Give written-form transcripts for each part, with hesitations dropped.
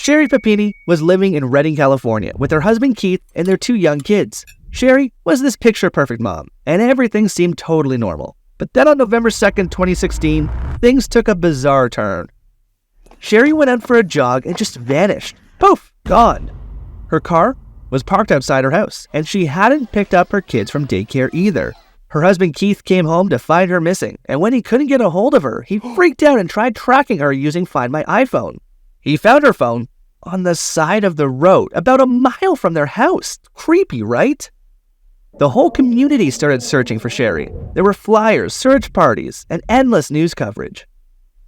Sherry Papini was living in Redding, California with her husband Keith and their 2 young kids. Sherry was this picture-perfect mom, and everything seemed totally normal. But then on November 2nd, 2016, things took a bizarre turn. Sherry went out for a jog and just vanished. Poof! Gone. Her car was parked outside her house, and she hadn't picked up her kids from daycare either. Her husband Keith came home to find her missing, and when he couldn't get a hold of her, he freaked out and tried tracking her using Find My iPhone. He found her phone on the side of the road, about a mile from their house. Creepy, right? The whole community started searching for Sherry. There were flyers, search parties, and endless news coverage.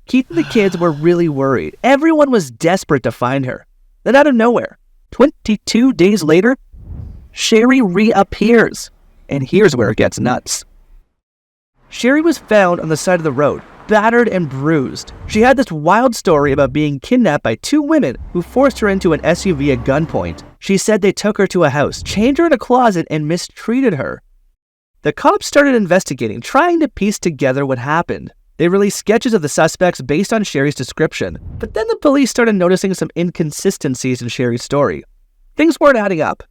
Keith and the kids were really worried. Everyone was desperate to find her. Then out of nowhere, 22 days later, Sherry reappears. And here's where it gets nuts. Sherry was found on the side of the road, battered and bruised. She had this wild story about being kidnapped by 2 women who forced her into an SUV at gunpoint. She said they took her to a house, chained her in a closet, and mistreated her. The cops started investigating, trying to piece together what happened. They released sketches of the suspects based on Sherry's description, but then the police started noticing some inconsistencies in Sherry's story. Things weren't adding up.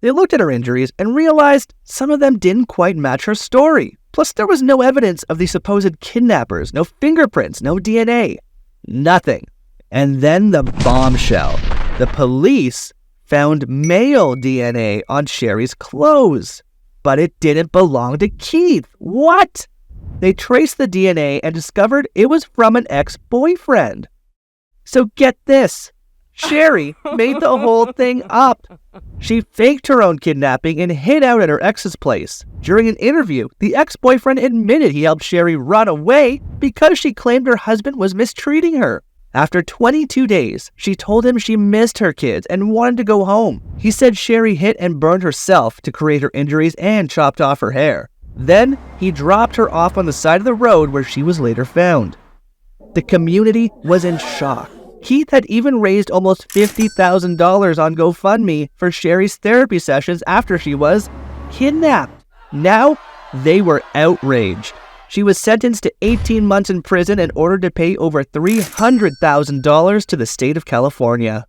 They looked at her injuries and realized some of them didn't quite match her story. Plus, there was no evidence of the supposed kidnappers, no fingerprints, no DNA, nothing. And then the bombshell. The police found male DNA on Sherry's clothes, but it didn't belong to Keith. What? They traced the DNA and discovered it was from an ex-boyfriend. So get this. Sherry made the whole thing up. She faked her own kidnapping and hid out at her ex's place. During an interview, the ex-boyfriend admitted he helped Sherry run away because she claimed her husband was mistreating her. After 22 days, she told him she missed her kids and wanted to go home. He said Sherry hit and burned herself to create her injuries and chopped off her hair. Then, he dropped her off on the side of the road where she was later found. The community was in shock. Keith had even raised almost $50,000 on GoFundMe for Sherry's therapy sessions after she was kidnapped. Now, they were outraged. She was sentenced to 18 months in prison and ordered to pay over $300,000 to the state of California.